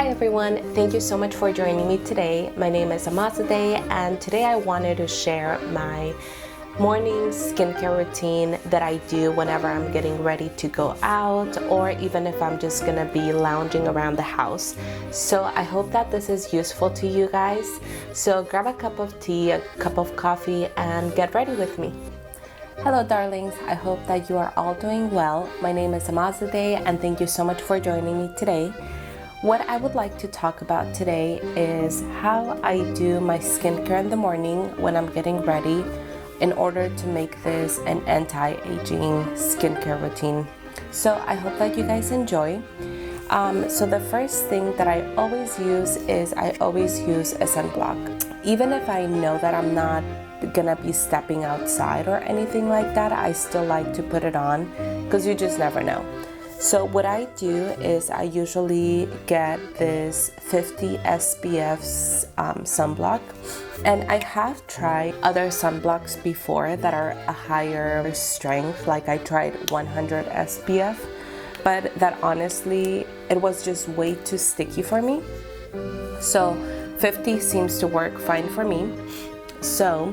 Hi everyone, thank you so much for joining me today. My name is Amazade and today I wanted to share my morning skincare routine that I do whenever I'm getting ready to go out or even if I'm just gonna be lounging around the house. So I hope that this is useful to you guys. So grab a cup of tea, a cup of coffee, and get ready with me. Hello darlings, I hope that you are all doing well. My name is Amazade and thank you so much for joining me today. What I would like to talk about today is how I do my skincare in the morning when I'm getting ready in order to make this an anti-aging skincare routine. So I hope that you guys enjoy. So the first thing that I always use is I always use a sunblock. Even if I know that I'm not gonna be stepping outside or anything like that, I still like to put it on because you just never know. So what I do is I usually get this 50 SPF sunblock, and I have tried other sunblocks before that are a higher strength, like I tried 100 SPF, but that honestly, it was just way too sticky for me. So 50 seems to work fine for me. So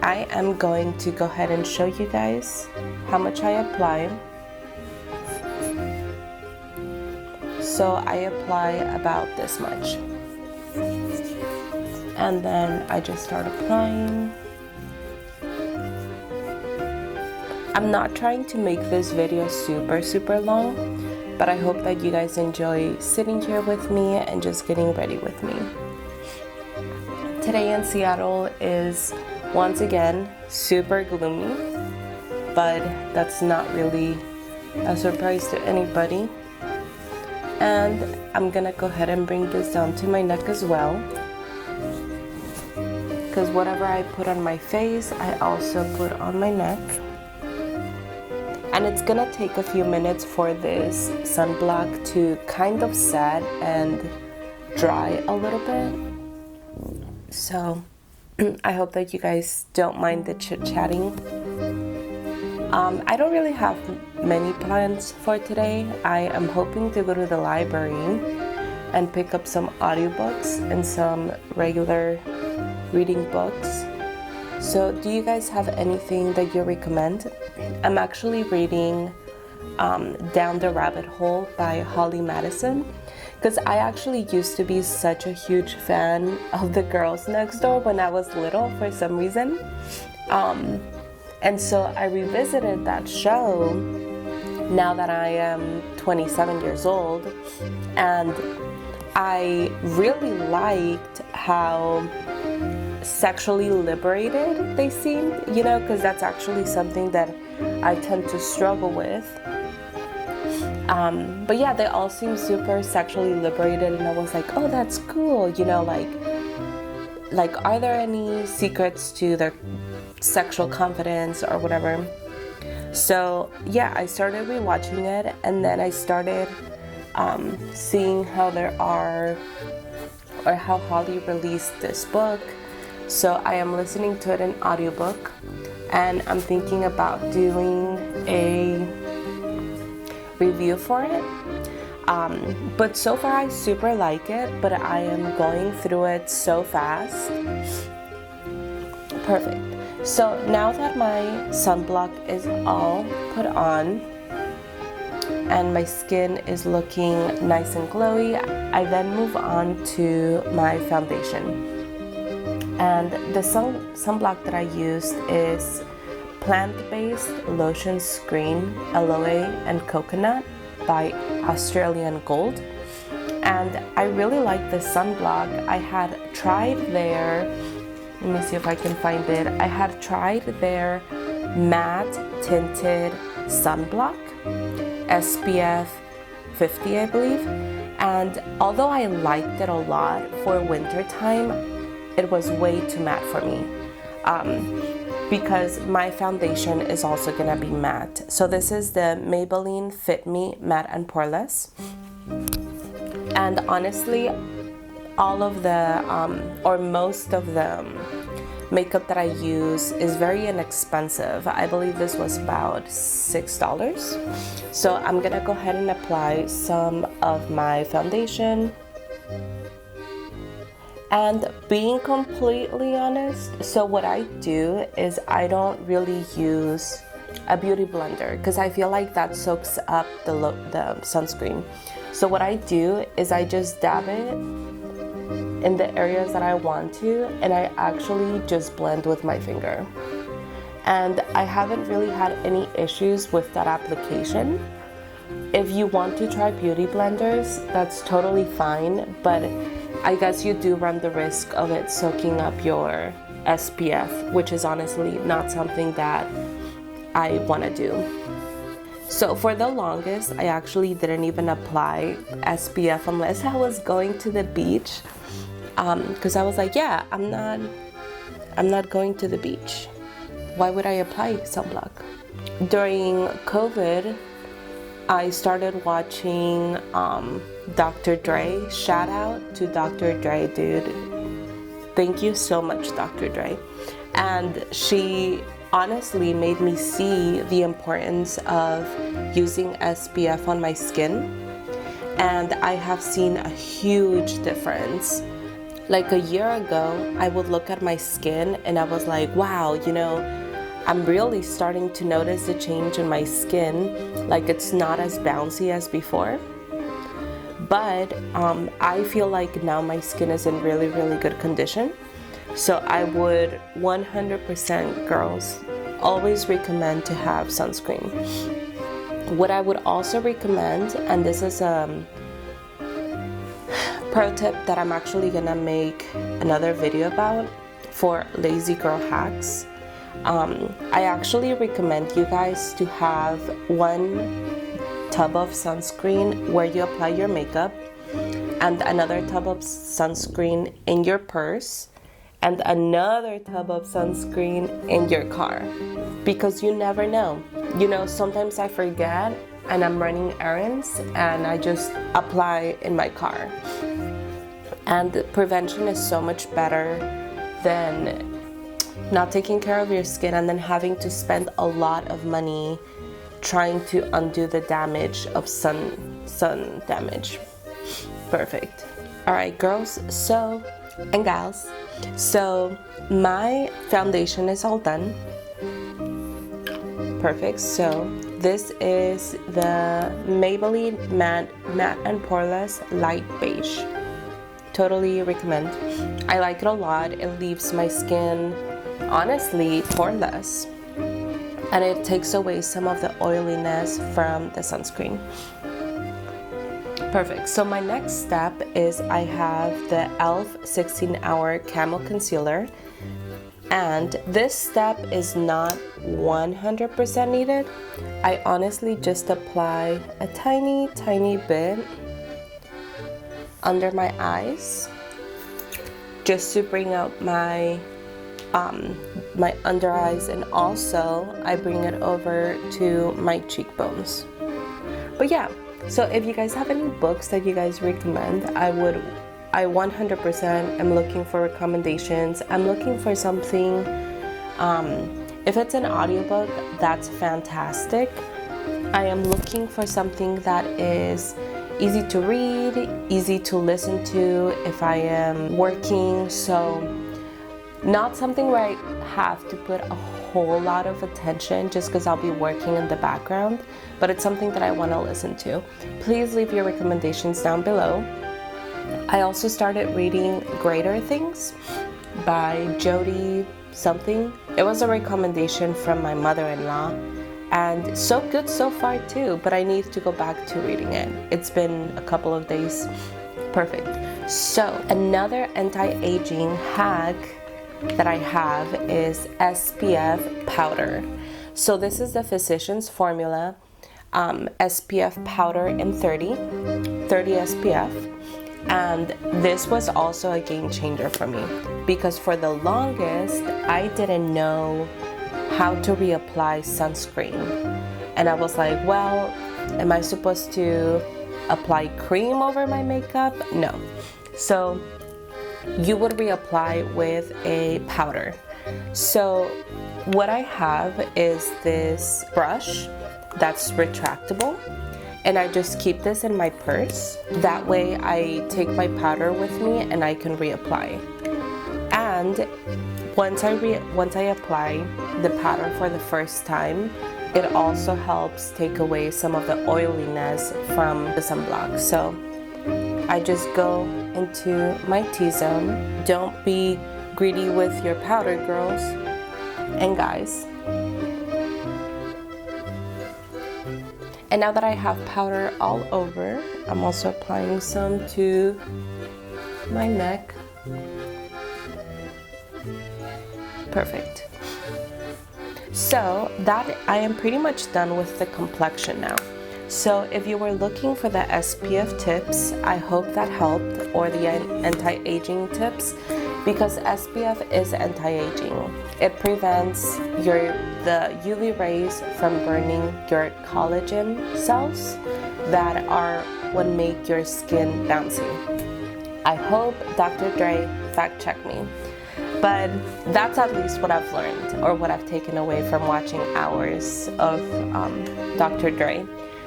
I am going to go ahead and show you guys how much I apply. So I apply about this much. And then I just start applying. I'm not trying to make this video super long, but I hope that you guys enjoy sitting here with me and just getting ready with me. Today in Seattle is once again super gloomy, but that's not really a surprise to anybody. And I'm gonna go ahead and bring this down to my neck as well, because whatever I put on my face, I also put on my neck. And it's gonna take a few minutes for this sunblock to kind of set and dry a little bit. So I hope that you guys don't mind the chit-chatting. I don't really have many plans for today. I am hoping to go to the library and pick up some audiobooks and some regular reading books. So do you guys have anything that you recommend? I'm actually reading Down the Rabbit Hole by Holly Madison, because I actually used to be such a huge fan of The Girls Next Door when I was little for some reason. And so I revisited that show now that I am 27 years old, and I really liked how sexually liberated they seemed, you know, because that's actually something that I tend to struggle with. But yeah, they all seem super sexually liberated, and I was like, oh, that's cool, you know, like are there any secrets to their sexual confidence or whatever? So yeah, I started rewatching it, and then I started seeing how there are, or how Holly released this book. So I am listening to it in audiobook, and I'm thinking about doing a review for it. But so far I super like it, but I am going through it so fast. Perfect. So now that my sunblock is all put on and my skin is looking nice and glowy, I then move on to my foundation. And the sunblock that I used is Plant-Based Lotion Screen Aloe and Coconut by Australian Gold. And I really like this sunblock. I had tried their, let me see if I can find it. I had tried their matte tinted sunblock, SPF 50, I believe. And although I liked it a lot for winter time, it was way too matte for me. Because my foundation is also gonna be matte. So this is the Maybelline Fit Me Matte and Poreless. And honestly, all of the, or most of the makeup that I use is very inexpensive. I believe this was about $6. So I'm gonna go ahead and apply some of my foundation And being completely honest, so what I do is I don't really use a beauty blender because I feel like that soaks up the sunscreen. So what I do is I just dab it in the areas that I want to, and I actually just blend with my finger. And I haven't really had any issues with that application. If you want to try beauty blenders, that's totally fine, but I guess you do run the risk of it soaking up your SPF, which is honestly not something that I want to do. So for the longest, I actually didn't even apply SPF unless I was going to the beach, because I was like, yeah, I'm not going to the beach. Why would I apply sunblock? During COVID, I started watching Dr. Dre. Shout out to Dr. Dre, dude. Thank you so much, Dr. Dre. And she honestly made me see the importance of using SPF on my skin. And I have seen a huge difference. Like a year ago, I would look at my skin and I was like, wow, you know, I'm really starting to notice a change in my skin. Like it's not as bouncy as before. But I feel like now my skin is in really, really good condition. So I would 100%, girls, always recommend to have sunscreen. What I would also recommend, and this is a pro tip that I'm actually gonna make another video about for lazy girl hacks. I actually recommend you guys to have one tub of sunscreen where you apply your makeup, and another tub of sunscreen in your purse, and another tub of sunscreen in your car, because you never know. You know, sometimes I forget and I'm running errands and I just apply in my car. And prevention is so much better than not taking care of your skin and then having to spend a lot of money trying to undo the damage of sun damage. Perfect. All right, girls, and gals, so my foundation is all done. Perfect. So this is the Maybelline Matte and Poreless Light Beige. Totally recommend. I like it a lot. It leaves my skin honestly poreless, and it takes away some of the oiliness from the sunscreen. Perfect. So my next step is I have the e.l.f. 16-Hour Camo Concealer, and this step is not 100% needed. I honestly just apply a tiny bit under my eyes just to bring out my under eyes, and also I bring it over to my cheekbones. But yeah, so if you guys have any books that you guys recommend, I 100% am looking for recommendations. I'm looking for something, if it's an audiobook, that's fantastic. I am looking for something that is easy to read, easy to listen to if I am working. So not something where I have to put a whole lot of attention just because I'll be working in the background, but it's something that I want to listen to. Please leave your recommendations down below. I also started reading Greater Things by Jody something. It was a recommendation from my mother-in-law, and so good so far too, but I need to go back to reading it. It's been a couple of days. Perfect. So another anti-aging hack that I have is SPF powder. So this is the Physicians Formula SPF powder in 30 SPF. And this was also a game changer for me, because for the longest I didn't know how to reapply sunscreen, and I was like, well, am I supposed to apply cream over my makeup? No. So you would reapply with a powder. So what I have is this brush that's retractable, and I just keep this in my purse. That way I take my powder with me and I can reapply. And once I apply the powder for the first time, it also helps take away some of the oiliness from the sunblock. So I just go into my T-zone. Don't be greedy with your powder, girls and guys. And now that I have powder all over, I'm also applying some to my neck. Perfect. So that I am pretty much done with the complexion now. So if you were looking for the SPF tips, I hope that helped, or the anti-aging tips, because SPF is anti-aging. It prevents the UV rays from burning your collagen cells that are what make your skin bouncy. I hope Dr. Dre fact checked me. But that's at least what I've learned, or what I've taken away from watching hours of Dr. Dre.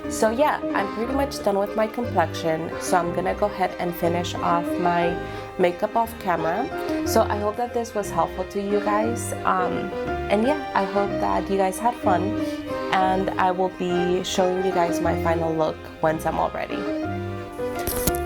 So yeah, I'm pretty much done with my complexion. So I'm gonna go ahead and finish off my makeup off camera. So I hope that this was helpful to you guys. And yeah, I hope that you guys had fun. And I will be showing you guys my final look once I'm all ready.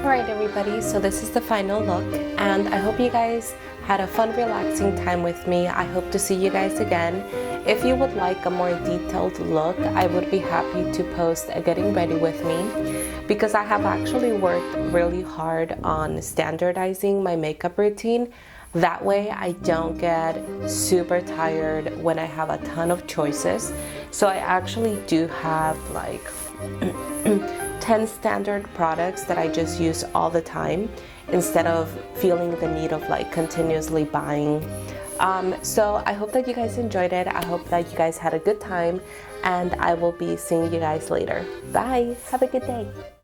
Alright everybody, so this is the final look, and I hope you guys had a fun, relaxing time with me. I hope to see you guys again. If you would like a more detailed look, I would be happy to post a getting ready with me, because I have actually worked really hard on standardizing my makeup routine. That way I don't get super tired when I have a ton of choices. So I actually do have like 10 standard products that I just use all the time, instead of feeling the need of like continuously buying. So I hope that you guys enjoyed it. I hope that you guys had a good time, and I will be seeing you guys later. Bye. Have a good day.